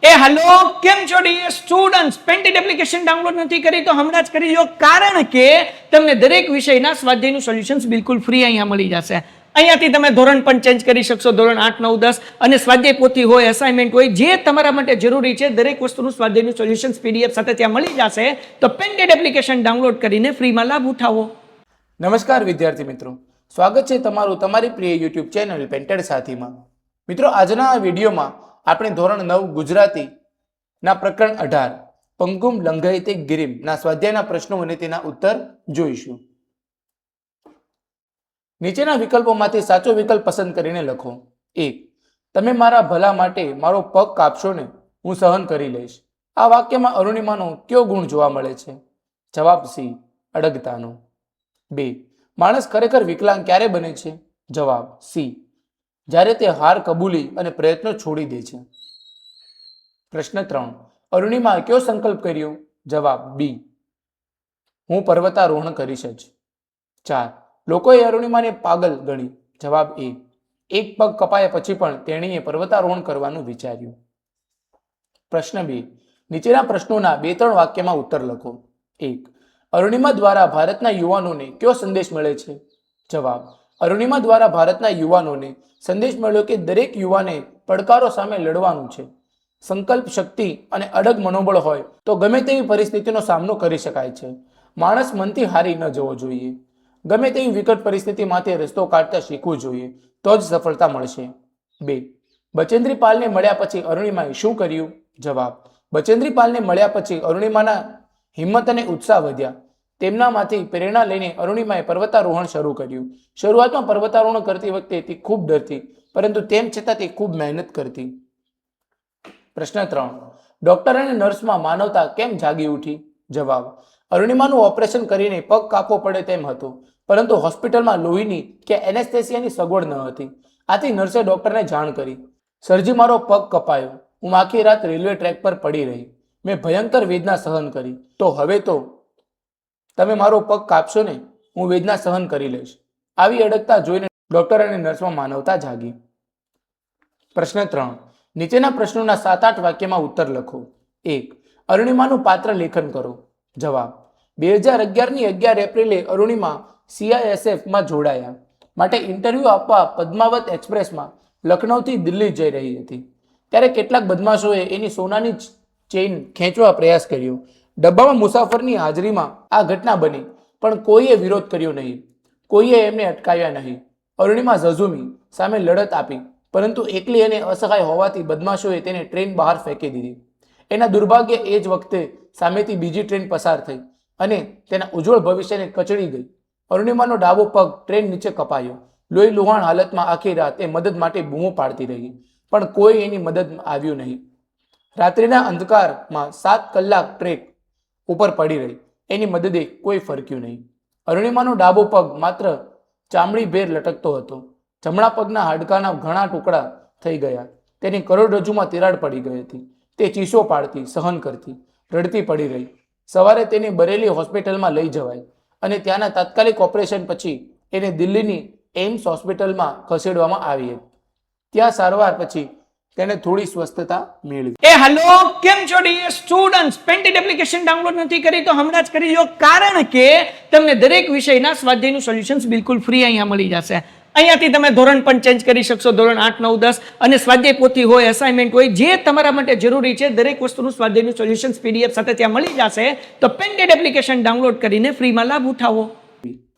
Hello केम छो dear students પેન્ટેડ application download નથી કરી તો હમણાં જ કરી લો કારણ કે તમને દરેક વિષયના સ્વાધ્યાયનું સોલ્યુશન્સ બિલકુલ ફ્રી અહીંયા મળી જશે અહીંયાથી તમે ધોરણ પણ ચેન્જ કરી શકશો ધોરણ 8 9 10 અને સ્વાધ્યાય પોથી હોય અસાઇનમેન્ટ હોય જે તમારા માટે જરૂરી છે દરેક વસ્તુનું સ્વાધ્યાયનું સોલ્યુશન્સ પીડીએફ સાથે ત્યાં મળી જશે તો પેન્ટેડ એપ્લિકેશન ડાઉનલોડ કરીને ફ્રીમાં લાભ ઉઠાવો। નમસ્કાર વિદ્યાર્થી મિત્રો, સ્વાગત છે તમારું તમારી પ્રિય YouTube ચેનલ પેન્ટેડ સાથીમાં। મિત્રો, આજના આ વિડીયોમાં આપણે ધોરણ 9 ગુજરાતી ના પ્રકરણ 18 પંગુમ લંઘયતે ગિરિમ ના સ્વાધ્યાયના પ્રશ્નો અને તેના ઉત્તર જોઈશું। નીચેના વિકલ્પોમાંથી સાચો વિકલ્પ પસંદ કરીને લખો। 1. તમે મારા ભલા માટે મારો પગ કાપશો ને હું સહન કરી લઈશ। આ વાક્યમાં અરુણિમાનો કયો ગુણ જોવા મળે છે? જવાબ સી, અડગતાનો। 2. માણસ ખરેખર વિકલાંગ ક્યારે બને છે? જવાબ સી, જ્યારે તે હાર કબૂલી અને પ્રયત્નો છોડી દે છે। પ્રશ્ન 3. અરુણિમા કયો સંકલ્પ કર્યો? જવાબ બી, હું પર્વતારોહણ કરીશ જ। 4. લોકોએ અરુણિમાને પાગલ ગણી। જવાબ એ, એક પગ કપાયા પછી પણ તેણીએ પર્વતારોહણ કરવાનું વિચાર્યું। પ્રશ્ન 2. નીચેના પ્રશ્નોના 2-3 વાક્યમાં ઉત્તર લખો। 1. અરુણિમા દ્વારા ભારતના યુવાનોને કયો સંદેશ મળે છે? જવાબ, અરુણિમા દ્વારા ભારતના યુવાનોને સંદેશ મળ્યો કે દરેક યુવાને પડકારો સામે લડવાનું છે। સંકલ્પ શક્તિ અને અડગ મનોબળ હોય તો ગમે તેવી પરિસ્થિતિનો સામનો કરી શકાય છે। માણસ મનથી હારી ન જવો જોઈએ। ગમે તેવી વિકટ પરિસ્થિતિમાંથી રસ્તો કાઢતા શીખવું જોઈએ, તો જ સફળતા મળશે। 2. બચેન્દ્રી પાલને મળ્યા પછી અરુણિમાએ શું કર્યું? જવાબ, બચેન્દ્રી પાલને મળ્યા પછી અરુણિમાના હિંમત અને ઉત્સાહ વધ્યા। તેમનામાંથી પ્રેરણા લઈને અરુણિમાએ પર્વતારોહણ શરૂ કર્યું। શરૂઆતમાં પર્વતારોહણ કરતી વખતે તે ખૂબ ડરતી, પરંતુ તેમ છતાં તે ખૂબ મહેનત કરતી। પ્રશ્ન 3. ડોક્ટર અને નર્સમાં માનવતા કેમ જાગી ઉઠી? જવાબ, અરુણિમાનું ઓપરેશન કરીને પગ કાપવો પડે તેમ હતું, પરંતુ હોસ્પિટલમાં લોહીની કે એનેસ્થેસિયાની સગવડ ન હતી। આથી નર્સે ડોક્ટરને જાણ કરી, સરજી મારો પગ કપાયો, હું આખી રાત રેલવે ટ્રેક પર પડી રહી, મેં ભયંકર વેદના સહન કરી, તો હવે તો તમે મારો પગ કાપશો ને હું વેદના સહન કરી લઈશ। આવી અડગતા જોઈને ડોક્ટર અને નર્સમાં માનવતા જાગી। પ્રશ્ન 3. નીચેના પ્રશ્નોના 7-8 વાક્યમાં ઉત્તર લખો। 1. અરુણિમાનું પાત્ર લેખન કરો। જવાબ, 2011ની 11 એપ્રિલે અરુણિમા CISFમાં જોડાયા માટે ઇન્ટરવ્યૂ આપવા પદ્માવત એક્સપ્રેસમાં લખનૌથી દિલ્હી જઈ રહી હતી, ત્યારે કેટલાક બદમાશોએ એની સોનાની ચેઇન ખેંચવા પ્રયાસ કર્યો। ડબ્બામાં મુસાફરની હાજરીમાં આ ઘટના બની, પણ કોઈએ વિરોધ કર્યો નહીં, કોઈએ એમને અટકાવ્યા નહીં। અરુણિમા ઝઝુમી સામે લડત આપી, પરંતુ એકલી અને અસહાય હોવાથી બદમાશોએ તેને ટ્રેન બહાર ફેંકી દીધી। એના દુર્ભાગ્ય એ જ વખતે સામેથી બીજી ટ્રેન પસાર થઈ અને તેના ઉજ્જવળ ભવિષ્યને કચડી ગઈ। અરુણિમાનો ડાબો પગ ટ્રેન નીચે કપાયો। લોહી લુહાણ હાલતમાં આખી રાત એ મદદ માટે બૂમો પાડતી રહી, પણ કોઈ એની મદદ આવ્યું નહીં। રાત્રિના અંધકારમાં 7 કલાક ટ્રેક ઉપર પડી રહી, એની મદદે કોઈ ફરક્યું નહીં। અરુણિમાનો ડાબો પગ માત્ર ચામડી ભેર લટકતો હતો। જમણા પગના હાડકાના ઘણા ટુકડા થઈ ગયા। તેની કરોડરજ્જુમાં તિરાડ પડી ગઈ હતી। તે ચીસો પાડતી, સહન કરતી, રડતી પડી રહી। સવારે તેને બરેલી હોસ્પિટલમાં લઈ જવાઈ અને ત્યાંના તાત્કાલિક ઓપરેશન પછી એને દિલ્હીની એમ્સ હોસ્પિટલમાં ખસેડવામાં આવી। ત્યાં સારવાર પછી તેને થોડી સ્વસ્થતા મેળવી। हेलो केम छो ડીયર સ્ટુડન્ટ્સ પેન્ટેડ એપ્લિકેશન ડાઉનલોડ નથી કરી તો હમણાં જ કરી લો કારણ કે તમને દરેક વિષયના સ્વાધ્યાયનું સોલ્યુશન્સ બિલકુલ ફ્રી અહીંયા મળી જશે। અહીંયાથી તમે ધોરણ પણ ચેન્જ કરી શકશો ધોરણ 8 9 10 અને સ્વાધ્યાય પોથી હોય અસાઇનમેન્ટ હોય જે તમારા માટે જરૂરી છે દરેક વસ્તુનું સ્વાધ્યાયનું સોલ્યુશન્સ પીડીએફ સાથે ત્યાં મળી જશે તો પેન્ટેડ એપ્લિકેશન ડાઉનલોડ કરીને ફ્રીમાં લાભ ઉઠાવો।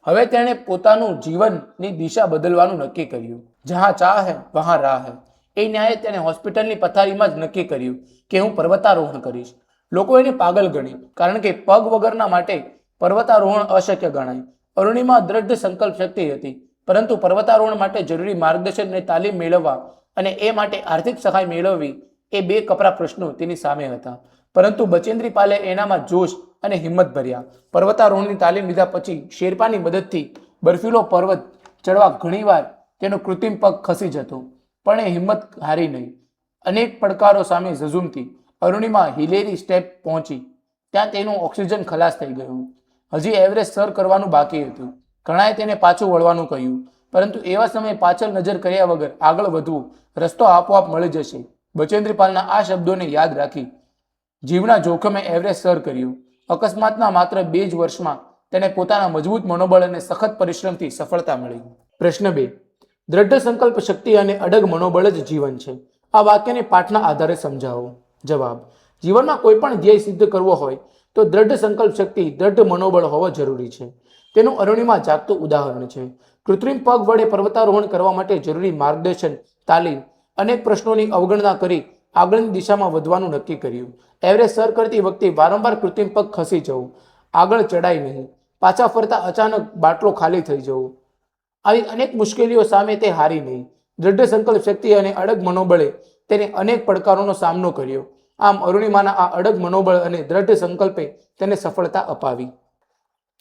હવે તેણે પોતાનું જીવનની દિશા બદલવાનું નક્કી કર્યું। જહાં ચાહ હૈ વહાં રાહ હૈ એ ન્યાયે તેણે હોસ્પિટલની પથારીમાં જ નક્કી કર્યું કે હું પર્વતારોહણ કરીશ। લોકો એને પાગલ ગણી, કારણ કે પગ વગરના માટે પર્વતારોહણ અશક્ય ગણાય। અરુણિમા દ્રઢ સંકલ્પ શક્તિ હતી, પરંતુ પર્વતારોહણ માટે જરૂરી માર્ગદર્શન અને તાલીમ મેળવવા અને એ માટે આર્થિક સહાય મેળવવી એ 2 કપરા પ્રશ્નો તેની સામે હતા। પરંતુ બચેન્દ્રી પાલે એનામાં જોશ અને હિંમત ભર્યા। પર્વતારોહણની તાલીમ લીધા પછી શેરપાની મદદથી બર્ફીલો પર્વત ચડવા ઘણીવાર તેનો કૃત્રિમ પગ ખસી જતો, પણ એ હિંમત હારી નહીં। અનેક પડકારો સામે ઝઝૂમતી અરુણિમા હિલેરી સ્ટેપ પહોંચી। ત્યાં તેનું ઓક્સિજન ખલાસ થઈ ગયું। હજી એવરેસ્ટ સર કરવાનું બાકી હતું। ઘણાએ તેને પાછું વળવાનું કહ્યું, પરંતુ એવા સમયે પાછળ નજર કર્યા વગર આગળ વધવું, રસ્તો આપોઆપ મળી જશે, બચેન્દ્રપાલના આ શબ્દોને યાદ રાખી જીવના જોખમે એવરેસ્ટ સર કર્યું. અકસ્માતના માત્ર 2 જ વર્ષમાં તેને પોતાના મજબૂત મનોબળ અને સખત પરિશ્રમથી સફળતા મળી. પ્રશ્ન 2. દ્રઢ સંકલ્પ શક્તિ અને અડગ મનોબળ જ જીવન છે. આ વાક્યને પાઠના આધારે સમજાવો. જવાબ. જીવનમાં કોઈ પણ ધ્યેય સિદ્ધ કરવો હોય તો દ્રઢ સંકલ્પ શક્તિ, દ્રઢ મનોબળ હોવો જરૂરી છે. તેનું અરુણિમા જાગતું ઉદાહરણ છે. કૃત્રિમ પગ વડે પર્વતારોહણ કરવા માટે જરૂરી માર્ગદર્શન, તાલીમ, અનેક પ્રશ્નોની અવગણના કરી આગળની દિશામાં વધવાનું નક્કી કર્યું. એવરેસ્ટ સર કરતી વખતે વારંવાર કૃત્રિમ પગ ખસી જવું, આગળ ચડાય નહીં, પાછા ફરતા અચાનક બાટલો ખાલી થઈ જવું, આવી અનેક મુશ્કેલીઓ સામે તે હારી નહીં. દ્રઢ સંકલ્પ શક્તિ અને અડગ મનોબળે તેને અનેક પડકારોનો સામનો કર્યો. આમ અરુણિમાના આ અડગ મનોબળ અને દ્રઢ સંકલ્પે તેને સફળતા અપાવી.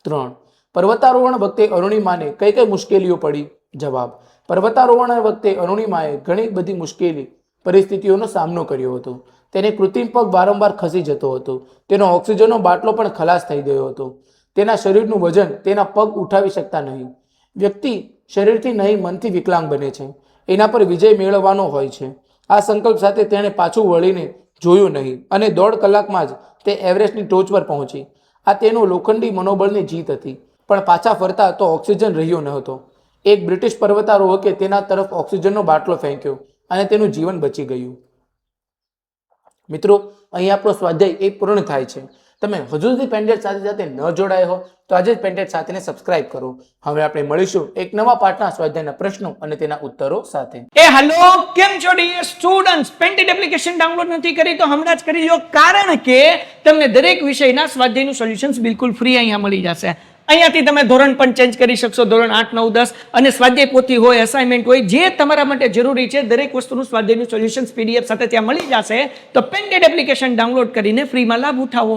3. પર્વતારોહણ વખતે અરુણિમાને કઈ કઈ મુશ્કેલીઓ પડી? જવાબ. પર્વતારોહણ વખતે અરુણિમાએ ઘણી બધી મુશ્કેલી પરિસ્થિતિઓનો સામનો કર્યો હતો. તેને કૃત્રિમ પગ વારંવાર ખસી જતો હતો. તેનો ઓક્સિજનનો બાટલો પણ ખલાસ થઈ ગયો હતો. તેના શરીરનું વજન તેના પગ ઉઠાવી શકતા નહીં. વ્યક્તિ શરીરથી નહીં મનથી વિકલાંગ બને છે. એના પર વિજય મેળવવાનો હોય છે. આ સંકલ્પ સાથે તેણે પાછું વળીને જોયું નહીં અને 1.5 કલાકમાં જ તે એવરેસ્ટની ટોચ પર પહોંચી. આ તેનું લોખંડી મનોબળની જીત હતી. પણ પાછા ફરતા તો ઓક્સિજન રહ્યો ન હતો. એક બ્રિટિશ પર્વતારોહકે તેના તરફ ઓક્સિજનનો બાટલો ફેંક્યો અને તેનું જીવન બચી ગયું. મિત્રો, અહીં આપણો સ્વાધ્યાય 1 પૂર્ણ થાય છે. તમે હજુ સુધી પેન્ટેડ સાથે ન જોડાયા હો તો આજે જ પેન્ટેડ સાથેને સબસ્ક્રાઇબ કરો. હવે આપણે મળીશું એક નવા પાઠના સ્વાધ્યાયના પ્રશ્નો અને તેના ઉત્તરો સાથે. હેલો, કેમ છો ડિયર સ્ટુડન્ટ્સ? પેન્ટેડ એપ્લિકેશન ડાઉનલોડ નથી કરી તો હમણાં જ કરી લો, કારણ કે તમને દરેક વિષયના સ્વાધ્યાયનું સોલ્યુશન્સ બિલકુલ ફ્રી અહીંયા મળી જશે. અહીંયાથી તમે ધોરણ પણ ચેન્જ કરી શકશો, ધોરણ 8, 9, 10 અને સ્વાધ્યાય પોથી હોય, અસાઇનમેન્ટ હોય, જે તમારા માટે જરૂરી છે દરેક વસ્તુનું સ્વાધ્યાયનું સોલ્યુશન્સ PDF સાથે ત્યાં મળી જશે. તો પેન્ટેડ એપ્લિકેશન ડાઉનલોડ કરીને ફ્રીમાં લાભ ઉઠાવો.